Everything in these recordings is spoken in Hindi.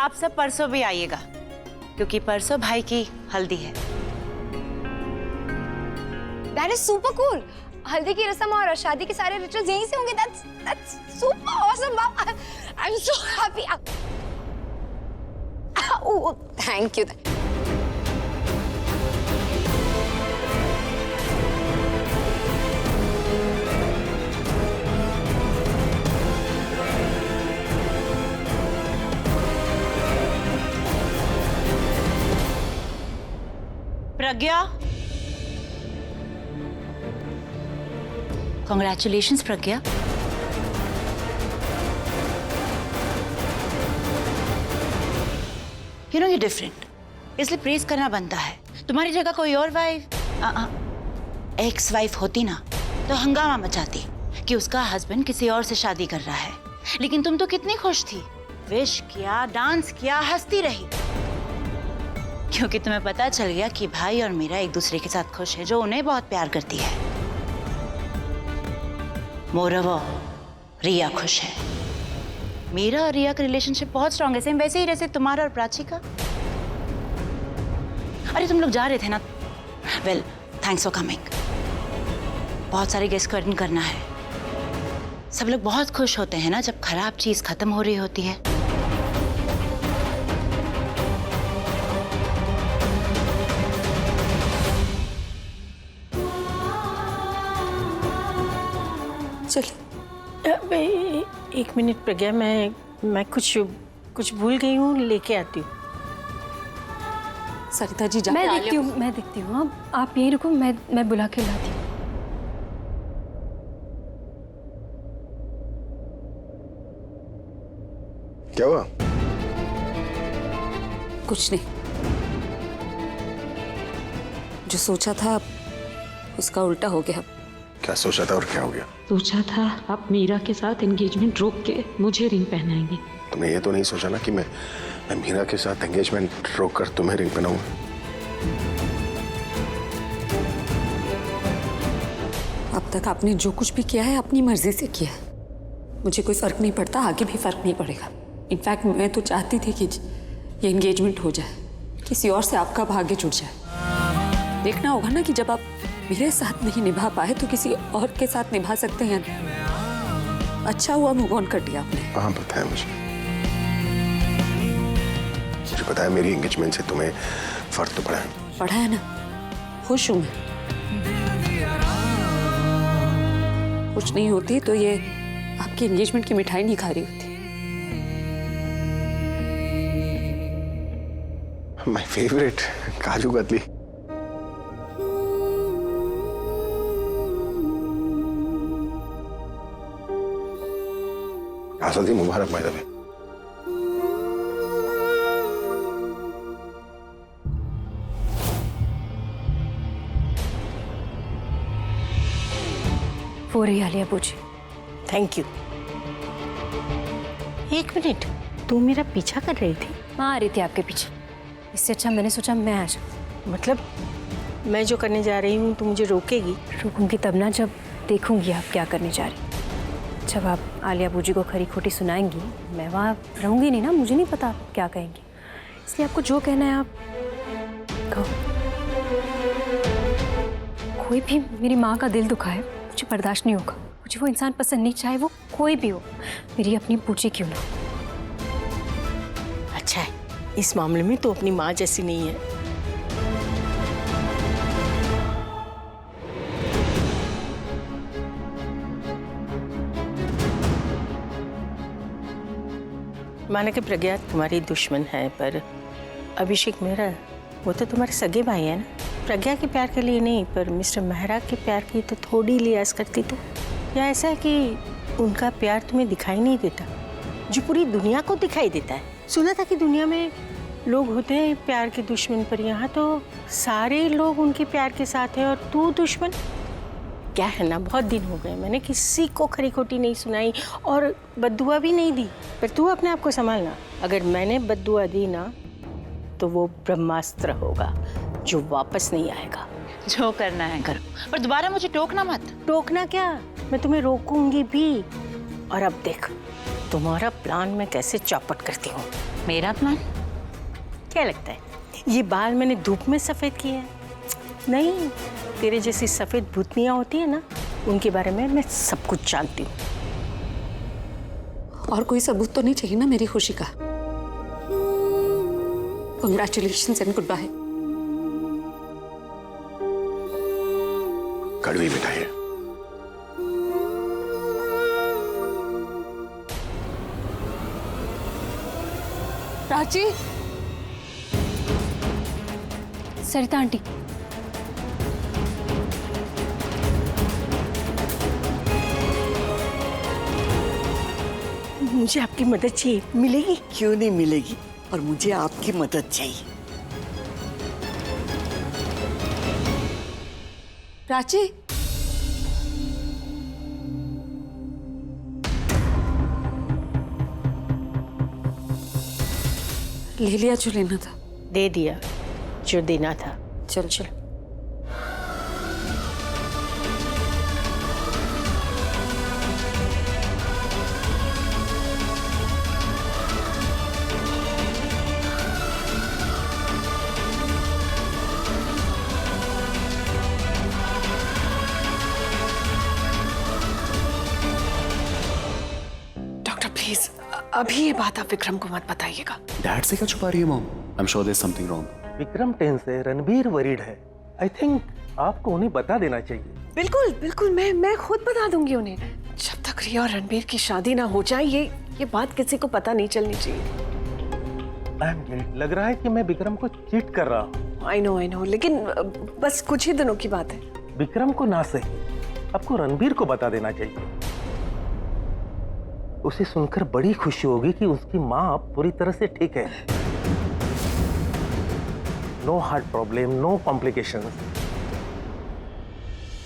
आप सब परसों भी आइएगा, क्योंकि परसों भाई की हल्दी है। That is super cool. हल्दी की रस्म और शादी के सारे रिचुअल्स यहीं से होंगे। That's super awesome, Mom. I'm so happy. Oh, thank you. Pragya, Congratulations Pragya. You know you're different, इसलिए प्रेज करना बनता है। तुम्हारी जगह कोई और वाइफ, एक्स वाइफ होती ना तो हंगामा मचाती कि उसका हस्बैंड किसी और से शादी कर रहा है, लेकिन तुम तो कितनी खुश थी, विश किया, डांस किया, हंसती रही, क्योंकि तुम्हें पता चल गया कि भाई और मीरा एक दूसरे के साथ खुश है, जो उन्हें बहुत प्यार करती है। मोरवो रिया खुश है। मीरा और रिया का रिलेशनशिप बहुत स्ट्रांग है, सेम वैसे ही जैसे तुम्हारा और प्राची का। अरे तुम लोग जा रहे थे ना? Well, thanks for coming. बहुत सारे गेस्ट को अटेंड करना है। सब लोग बहुत खुश होते हैं ना जब खराब चीज खत्म हो रही होती है। चलिए, एक मिनट प्रज्ञा, मैं कुछ भूल गई हूँ, लेके आती हूँ। सरिता जी मैं देखती हूँ। आप यहीं रुको, मैं बुला के लाती हूँ। क्या हुआ? कुछ नहीं, जो सोचा था उसका उल्टा हो गया। क्या सोचा था और क्या हो गया? सोचा था आप मीरा के साथ एंगेजमेंट रोक के मुझे रिंग पहनाएंगे। तुमने ये तो नहीं सोचा ना कि मैं मीरा के साथ एंगेजमेंट रोक कर तुम्हें रिंग पहनाऊंगा? अब तक आपने जो कुछ भी किया है अपनी मर्जी से किया है। मुझे कोई फर्क नहीं पड़ता, आगे भी फर्क नहीं पड़ेगा। इनफैक्ट मैं तो चाहती थी कि ये एंगेजमेंट हो जाए, किसी और से आपका भाग्य जुड़ जाए। देखना होगा ना कि जब आप मेरे साथ नहीं निभा पाए तो किसी और के साथ निभा सकते हैं। अच्छा हुआ मूव ऑन कर दिया आपने। हाँ, पता है मुझे पता है, मेरी एंगेजमेंट से तुम्हें फर्क तो पड़ा है। पढ़ा है ना, खुश हूं मैं। कुछ नहीं होती तो ये आपकी एंगेजमेंट की मिठाई नहीं खा रही होती। My favourite kaju katli. शादी मुबारक भाई। दबे वो रही आलिया पूछी। Thank you. एक मिनट, तू मेरा पीछा कर रही थी? माँ आ रही थी आपके पीछे, इससे अच्छा मैंने सोचा मैं आ जाऊँ। मतलब मैं जो करने जा रही हूँ, तू मुझे रोकेगी? रुकूंगी तब ना जब देखूंगी आप क्या करने जा रही। जब आप आलिया बूजी को खरी खोटी सुनाएंगी, मैं वहाँ रहूंगी नहीं ना, मुझे नहीं पता आप क्या कहेंगी, इसलिए आपको जो कहना है आप कहो। कोई भी मेरी माँ का दिल दुखाए मुझे बर्दाश्त नहीं होगा। मुझे वो इंसान पसंद नहीं, चाहे वो कोई भी हो, मेरी अपनी बूजी क्यों ना। अच्छा है, इस मामले में तो अपनी माँ जैसी नहीं है। माना कि प्रज्ञा तुम्हारी दुश्मन है, पर अभिषेक मेरा, वो तो तुम्हारे सगे भाई है ना। प्रज्ञा के प्यार के लिए नहीं, पर मिस्टर मेहरा के प्यार की तो थोड़ी लिहाज करती तो। या ऐसा है कि उनका प्यार तुम्हें दिखाई नहीं देता, जो पूरी दुनिया को दिखाई देता है। सुना था कि दुनिया में लोग होते हैं प्यार के दुश्मन, पर यहाँ तो सारे लोग उनके प्यार के साथ हैं और तू दुश्मन। क्या है ना, बहुत दिन हो गए मैंने किसी को खरी खोटी नहीं सुनाई और बद्दुआ भी नहीं दी, पर तू अपने आप को संभालना। अगर मैंने बद्दुआ दी ना तो वो ब्रह्मास्त्र होगा जो वापस नहीं आएगा। जो करना है करो, पर दोबारा मुझे टोकना मत। टोकना क्या, मैं तुम्हें रोकूंगी भी। और अब देख तुम्हारा प्लान मैं कैसे चौपट करती हूँ। मेरा प्लान? क्या लगता है ये बाल मैंने धूप में सफेद किए हैं? नहीं, तेरे जैसी सफेद भूतनियां होती है ना, उनके बारे में मैं सब कुछ जानती हूँ। और कोई सबूत तो नहीं चाहिए ना मेरी खुशी का? Congratulations and goodbye. कड़वी मिठाई है। प्राची, सरिता आंटी, मुझे आपकी मदद चाहिए, मिलेगी? क्यों नहीं मिलेगी, और मुझे आपकी मदद चाहिए। प्राची, ले लिया जो लेना था। दे दिया जो देना था। चल चल। डॉक्टर प्लीज अभी ये बात आप विक्रम को मत बताइएगा। डैड से क्या छुपा रही है mom? I am sure there is something wrong. Vikram tense है, रणबीर वरीड है। आई थिंक आपको उन्हें बता देना चाहिए। बिल्कुल बिल्कुल, मैं खुद बता दूंगी उन्हें। जब तक रिया और रणबीर की शादी ना हो जाए ये बात किसी को पता नहीं चलनी चाहिए। I am guilt. लग रहा है कि मैं विक्रम को चीट कर रहा हूँ। आई नो, लेकिन बस कुछ ही दिनों की बात है। विक्रम को ना सही, आपको रणबीर को बता देना चाहिए। उसे सुनकर बड़ी खुशी होगी कि उसकी माँ पूरी तरह से ठीक है। No heart problem, no complications.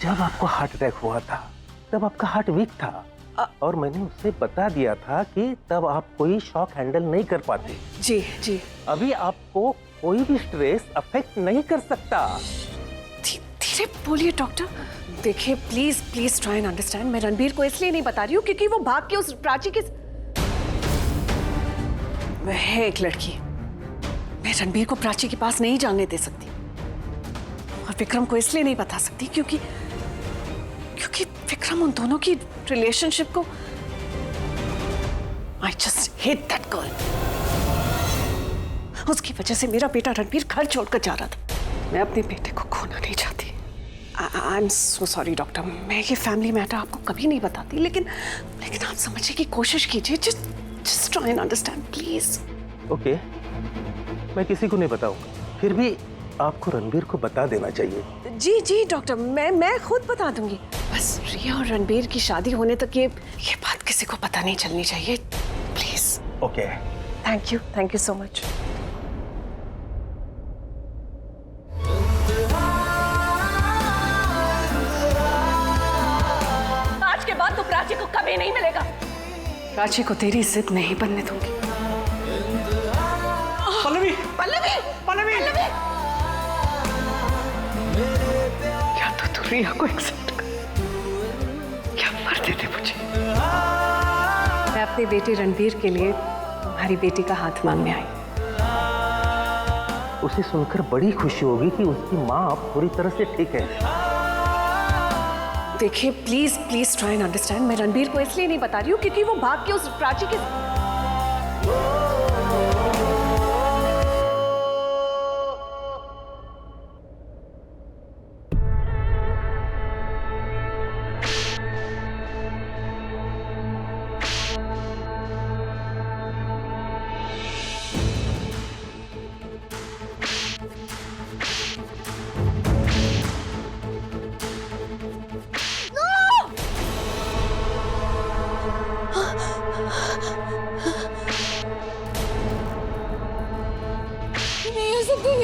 जब आपको हार्ट अटैक हुआ था तब आपका हार्ट वीक था, और मैंने उसे बता दिया था कि तब आप कोई शॉक हैंडल नहीं कर पाते। जी। अभी आपको कोई भी स्ट्रेस अफेक्ट नहीं कर सकता। धीरे बोलिए डॉक्टर। देखिए प्लीज ट्राई एंड अंडरस्टैंड। मैं रणबीर को इसलिए नहीं बता रही हूँ क्योंकि वो भाग के उस प्राची के वह है एक लड़की। मैं रणबीर को प्राची के पास नहीं जाने दे सकती, और विक्रम को इसलिए नहीं बता सकती क्योंकि विक्रम उन दोनों की रिलेशनशिप को I just hate that girl. उसकी वजह से मेरा बेटा रणबीर घर छोड़कर जा रहा था। मैं अपने बेटे को खोना नहीं चाहती। I am so sorry doctor, मैं ये फैमिली मैटर आपको कभी नहीं बताती, लेकिन आप समझने की कोशिश कीजिए। Just try and understand please. Okay, मैं किसी को नहीं बताऊंगा, फिर भी आपको रणबीर को बता देना चाहिए। जी डॉक्टर, मैं खुद बता दूंगी। बस रिया और रणबीर की शादी होने तक ये बात किसी को पता नहीं चलनी चाहिए, please. Okay, thank you so much. आज के बाद तो प्राची को कभी नहीं मिलेगा। प्राची को तेरी जिद नहीं बनने दूंगी। पल्लवी। क्या तो तू रिया को एक्सेप्ट कर, क्या मर देते मुझे। मैं अपने बेटे रणबीर के लिए तुम्हारी बेटी का हाथ मांगने आई। उसे सुनकर बड़ी खुशी होगी कि उसकी माँ पूरी तरह से ठीक है। देखिए प्लीज ट्राई एंड अंडरस्टैंड। मैं रणबीर को इसलिए नहीं बता रही हूँ क्योंकि वो भाग के उस प्राची के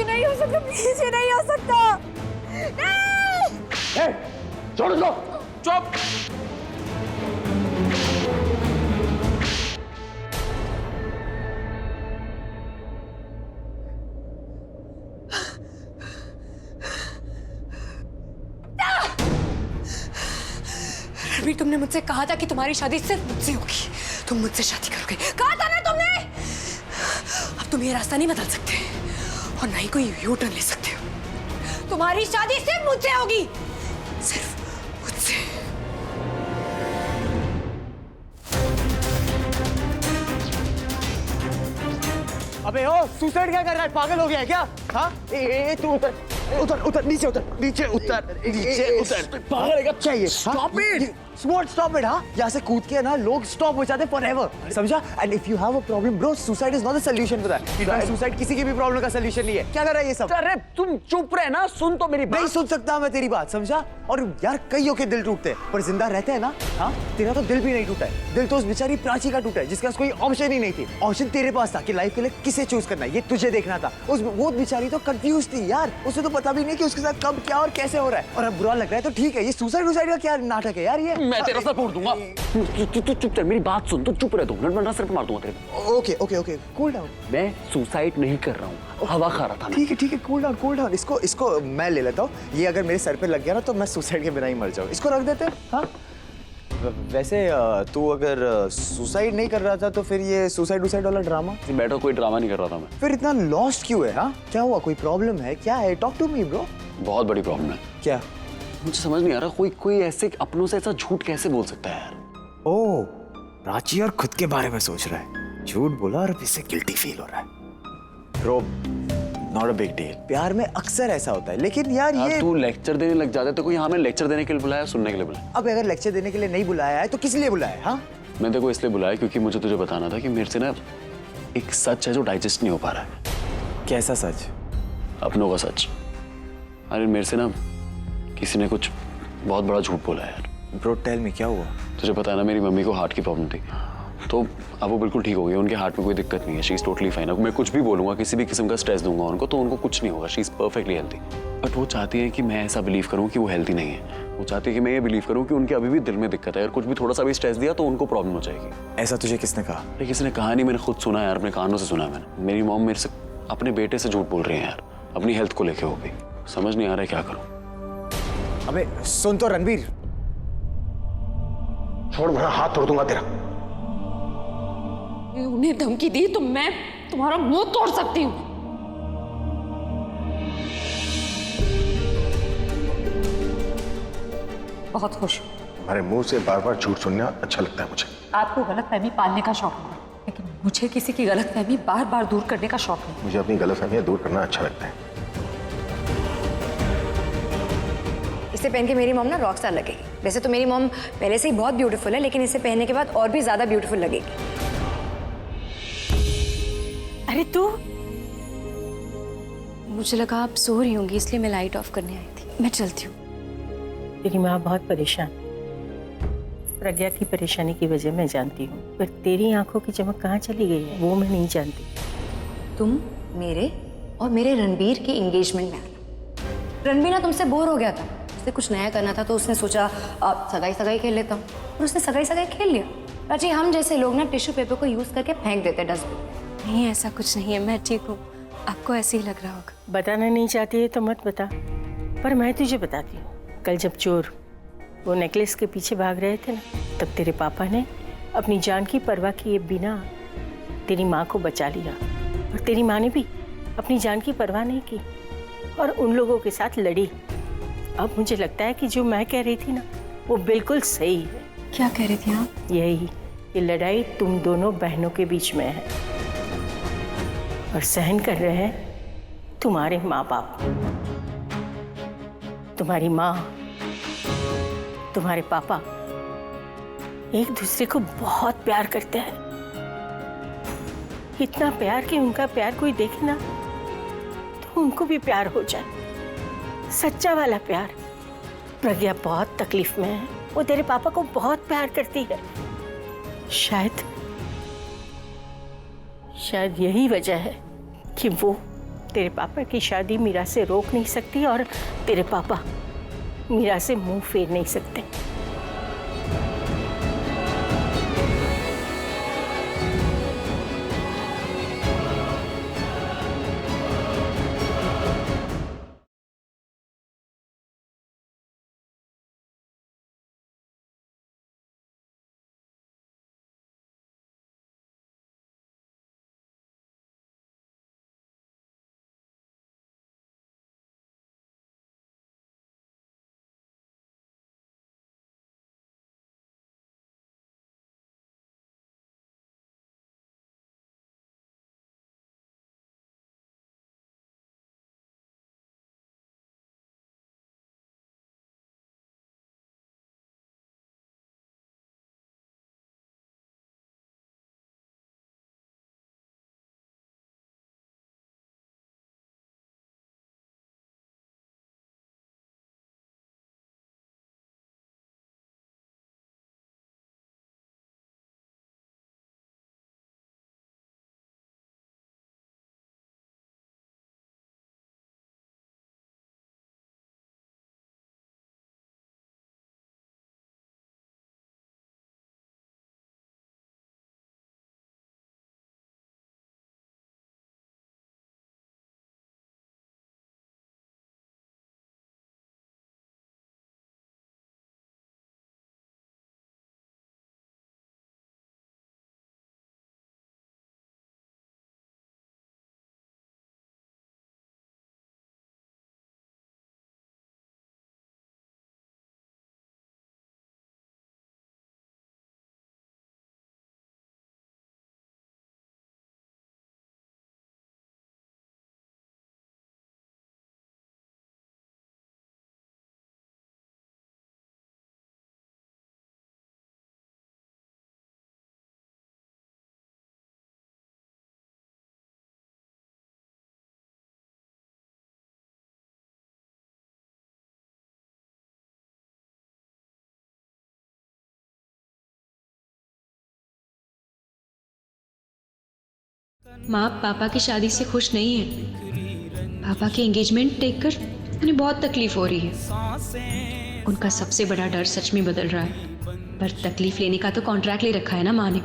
नहीं हो सकता, प्लीज, ये नहीं हो सकता। नहीं! छोड़ दो, चुप। रणबीर, तुमने मुझसे कहा था कि तुम्हारी शादी सिर्फ मुझसे होगी। तुम मुझसे शादी करोगे, कहा था ना तुमने। तुम ये रास्ता नहीं बदल सकते और ना ही कोई यू टर्न ले सकते हो। तुम्हारी शादी सिर्फ मुझसे होगी, सिर्फ मुझसे। अबे ओ सुसाइड क्या कर रहा है, पागल हो गया है क्या? हाँ तू उतर उतर उतर, नीचे उतर, नीचे उतर, नीचे उतर। पागल है क्या? चाहिए stop it. What stop it? हाँ, यहाँ से कूद के ना लोग स्टॉप हो जाते फॉरएवर, समझा? And if you have a problem bro, suicide is not the solution for that. Suicide किसी की भी प्रॉब्लम का सॉल्यूशन नहीं है। क्या कर रहा है ये सब? अरे तुम चुप रहे ना, सुन तो मेरी बात। नहीं सुन सकता मैं तेरी बात, समझा? और यार कईयों के दिल टूटते हैं पर जिंदा रहते हैं ना। हाँ, तेरा तो दिल भी नहीं टूटा है। दिल तो उस बेचारी प्राची का टूटा है जिसके पास कोई ऑप्शन ही नहीं थी। ऑप्शन तेरे पास था कि लाइफ के लिए किसे चूज करना है, ये तुझे देखना था। वो बेचारी तो कंफ्यूज थी यार, उसे तो पता भी नहीं कि उसके साथ कब क्या और कैसे हो रहा है। और अब बुरा लग रहा है तो ठीक है, ये सुसाइड का क्या नाटक है यार ये? मैं तेरा सर फोड़ दूंगा। तू चुप कर, मेरी बात सुन। तू चुप रह, 2 मिनट में सर पे मार दूंगा तेरे को। Okay okay okay, cool down. मैं सुसाइड नहीं कर रहा हूँ, हवा खा रहा था। ठीक है, कूल डाउन कूल डाउन। इसको मैं ले लेता हूँ। ये अगर मेरे सर पे लग गया ना तो मैं सुसाइड के बिना ही मर जाऊँ। इसको रख देते हैं। हाँ, वैसे तू अगर सुसाइड नहीं कर रहा था तो फिर ये सुसाइड वाला ड्रामा? बैठो, कोई ड्रामा नहीं कर रहा था मैं। फिर इतना लॉस्ट क्यों है? हाँ, क्या हुआ? कोई प्रॉब्लम है? क्या है? Talk to me bro. बहुत बड़ी प्रॉब्लम है। क्या? मुझे समझ नहीं आ रहा, कोई ऐसे अपनों से ऐसा झूठ कैसे बोल सकता है यार? ओह, प्राची और खुद के बारे में सोच रहा है, झूठ बोला और अब इससे गिल्टी फील हो रहा है। Bro, not a big deal. प्यार में अक्सर ऐसा होता है, लेकिन यार ये तू लेक्चर देने लग जाता है तो कोई हमें लेक्चर देने के लिए बुलाया, सुनने के लिए बुलाया? अब अगर लेक्चर देने के लिए नहीं बुलाया है तो किस लिए बुलाया है? हाँ, मैं देखो इसलिए बुलाया क्योंकि मुझे तुझे बताना था कि मेरे से ना एक सच है जो डाइजेस्ट नहीं हो पा रहा है। कैसा सच? अपनों का सच। अरे मेरे से ना किसी ने कुछ बहुत बड़ा झूठ बोला है यार। ब्रो टेल मी, क्या हुआ? तुझे पता है ना, मेरी मम्मी को हार्ट की प्रॉब्लम थी, तो अब वो बिल्कुल ठीक हो गई। उनके हार्ट में कोई दिक्कत नहीं है, शी इज टोटली फाइन। अब मैं कुछ भी बोलूंगा, किसी भी किस्म का स्ट्रेस दूंगा उनको, तो उनको कुछ नहीं होगा। She is perfectly healthy. But वो चाहती है कि मैं ऐसा बिलीव करूं कि वो हेल्थी नहीं है। वो चाहती है कि मैं ये बिलीव करूं कि उनके अभी भी दिल में दिक्कत है, और कुछ भी थोड़ा सा भी स्ट्रेस दिया तो उनको प्रॉब्लम हो जाएगी। ऐसा तुझे किसने कहा? अरे किसी ने कहा नहीं, मैंने खुद सुना यार, अपने कानों से सुना है मैंने। मेरी मॉम मेरे से अपने बेटे से झूठ बोल रहे हैं यार, अपनी हेल्थ को लेके। हो भी समझ नहीं आ रहा है क्या करूं। अबे सुन तो रणबीर, छोड़, मेरा हाथ तोड़ दूंगा तेरा। उन्हें धमकी दी तो मैं तुम्हारा मुंह तोड़ सकती हूँ। बहुत खुश हूँ। तुम्हारे मुंह से बार बार झूठ सुनना अच्छा लगता है मुझे। आपको गलतफहमी पालने का शौक है, लेकिन मुझे किसी की गलतफहमी बार बार दूर करने का शौक है। मुझे अपनी गलतफहमियां दूर करना अच्छा लगता है। इसे पहन के मेरी मॉम ना रॉक स्टार लगेगी। वैसे तो मेरी मॉम पहले से ही बहुत ब्यूटीफुल है, लेकिन इसे पहनने के बाद और भी ज्यादा ब्यूटीफुल लगेगी। अरे तू, मुझे लगा आप सो रही होंगी, इसलिए मैं लाइट ऑफ करने आई थी। मैं चलती हूँ। तेरी माँ बहुत परेशान। प्रज्ञा की परेशानी की वजह मैं जानती हूँ, पर तेरी आंखों की चमक कहाँ चली गई है वो मैं नहीं जानती। तुम मेरे और मेरे रणबीर की एंगेजमेंट में आना। रणबीर ना तुमसे बोर हो गया था, उसे कुछ नया करना था, तो उसने सोचा सगाई खेल लेता हूँ, और उसने सगाई खेल लिया। प्राची, हम जैसे लोग ना टिश्यू पेपर को यूज करके फेंक देते डस्टबिन। नहीं, ऐसा कुछ नहीं है, मैं ठीक हूँ। आपको ऐसे ही लग रहा होगा। बताना नहीं चाहती है तो मत बता, पर मैं तुझे बताती हूँ। कल जब चोर वो नेकलेस के पीछे भाग रहे थे ना, तब तेरे पापा ने अपनी जान की परवाह किए बिना तेरी माँ को बचा लिया, और तेरी माँ ने भी अपनी जान की परवाह नहीं की और उन लोगों के साथ लड़ी। अब मुझे लगता है कि जो मैं कह रही थी ना वो बिल्कुल सही है। क्या कह रही थी आप? यही, ये लड़ाई तुम दोनों बहनों के बीच में है, और सहन कर रहे हैं तुम्हारे माँ बाप। तुम्हारी माँ, तुम्हारे पापा एक दूसरे को बहुत प्यार करते हैं, इतना प्यार कि उनका प्यार कोई देखे ना तो उनको भी प्यार हो जाए, सच्चा वाला प्यार। प्रज्ञा बहुत तकलीफ में है, वो तेरे पापा को बहुत प्यार करती है। शायद यही वजह है कि वो तेरे पापा की शादी मीरा से रोक नहीं सकती, और तेरे पापा मीरा से मुंह फेर नहीं सकते। माँ पापा की शादी से खुश नहीं है। पापा की एंगेजमेंट देखकर उन्हें बहुत तकलीफ हो रही है। उनका सबसे बड़ा डर सच में बदल रहा है। पर तकलीफ लेने का तो कॉन्ट्रैक्ट ले रखा है ना माँ ने।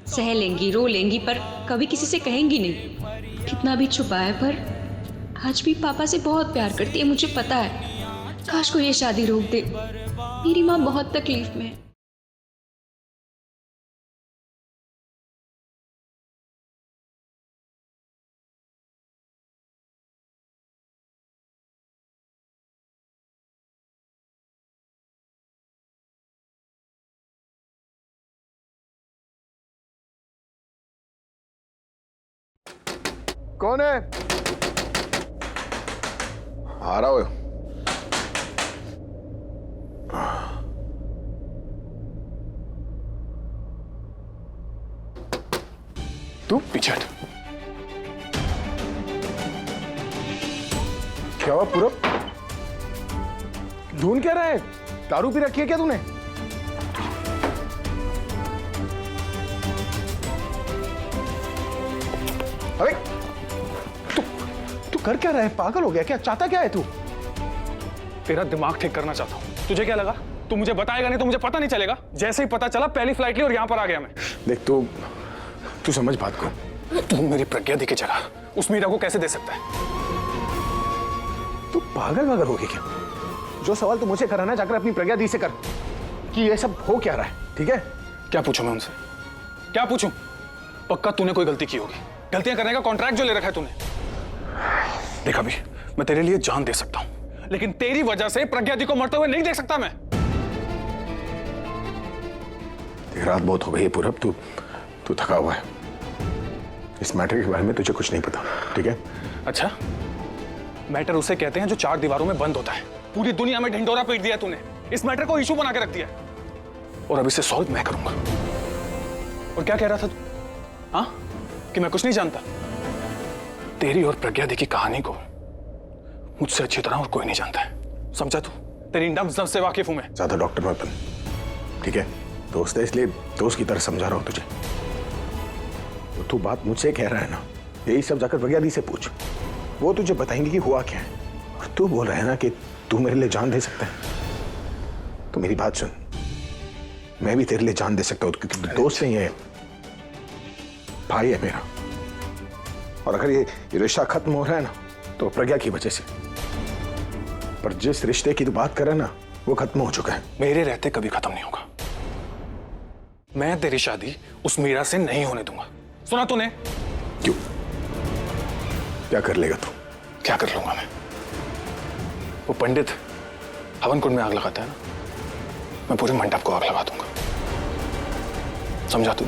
सह लेंगी, रो लेंगी, पर कभी किसी से कहेंगी नहीं। कितना भी छुपाए, पर आज भी पापा से बहुत प्यार करती है, मुझे पता है। काश को ये शादी रोक दे। मेरी माँ बहुत तकलीफ में है। कौन है? आ रहा हो? तू पीछे हट। क्या हुआ पूरब? ढूंढ क्या रहा है? दारू पी रखी है क्या तूने? अबे तू कर क्या रहा है? पागल हो गया क्या? चाहता क्या है तू? तेरा दिमाग ठीक करना चाहता हूँ। तुझे क्या लगा तू मुझे बताएगा नहीं तो मुझे पता नहीं चलेगा? जैसे ही पता चला पहली फ्लाइट ली और यहाँ पर आ गया मैं। देख तू समझ बात को। तू मेरी प्रज्ञा दी की जगह उस मीरा को कैसे दे सकता है? तू पागल वगैरह हो गया क्या? जो सवाल तू मुझे कराना जाकर अपनी प्रज्ञा दी से कर कि ये सब हो क्या रहा है, ठीक है? क्या पूछूं मैं उनसे? क्या पूछूं? पक्का तूने कोई गलती की होगी। गलतियां करने का कॉन्ट्रैक्ट जो ले रखा है तूने। देख अभी मैं तेरे लिए जान दे सकता हूं, लेकिन तेरी वजह से प्रज्ञा दी को मरते हुए नहीं देख सकता मैं। रात बहुत हो गई है पूरब, तू थका हुआ है। इस मैटर के बारे में तुझे कुछ नहीं पता, ठीक है? अच्छा, मैटर उसे कहते हैं जो 4 दीवारों में बंद होता है। पूरी दुनिया में ढिंडोरा पीट दिया तूने, इस मैटर को इशू बना के रख दिया और अब इसे सॉल्व मैं करूंगा। और क्या कह रहा था तू? हाँ, कि मैं कुछ नहीं जानता? तेरी और प्रज्ञा दी की कहानी को मुझसे अच्छी तरह और कोई नहीं जानता है, समझा तू? तेरी नब्ज से वाकिफ हूं मैं। ज्यादा डॉक्टर मत बन, ठीक है? दोस्त है इसलिए दोस्त की तरह समझा रहा हूं तुझे। तो तू बात मुझसे कह रहा है ना, यही सब जाकर प्रज्ञा दी से पूछ, वो तुझे बताएंगे कि हुआ क्या है। और तू बोल रहा है ना कि तू मेरे लिए जान दे सकता है। तो मेरी बात सुन, मैं भी तेरे लिए जान दे सकता हूं क्योंकि तू दोस्त नहीं है, भाई है मेरा। और अगर ये रिश्ता खत्म हो रहा है ना तो प्रज्ञा की वजह से, पर जिस रिश्ते की तू बात कर रहा है ना वो खत्म हो चुका है। मेरे रहते कभी खत्म नहीं होगा। मैं तेरी शादी उस मीरा से नहीं होने दूंगा, सुना तूने? क्यों? क्या कर लेगा तू? क्या कर लूंगा मैं? वो पंडित हवन कुंड में आग लगाता है ना, मैं पूरे मंडप को आग लगा दूंगा, समझा तू?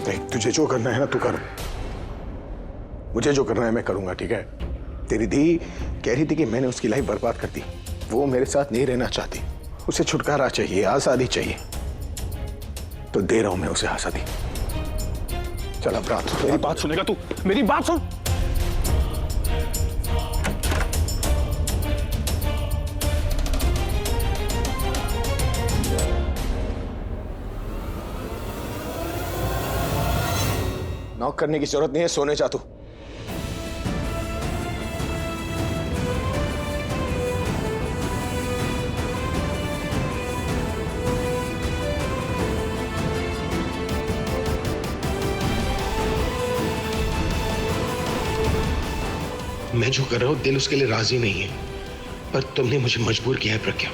देख, तुझे जो करना है ना तू कर, मुझे जो करना है मैं करूंगा, ठीक है? तेरी दी कह रही थी कि मैंने उसकी लाइफ बर्बाद कर दी, वो मेरे साथ नहीं रहना चाहती, उसे छुटकारा चाहिए, आजादी चाहिए, तो दे रहा हूं मैं उसे आजादी। चल अब रात। मेरी बात सुनेगा तू? मेरी बात सुन। नॉक करने की जरूरत नहीं है, सोने जा तू। मैं जो कर रहा हूं दिल उसके लिए राजी नहीं है, पर तुमने मुझे मजबूर किया है प्रज्ञा।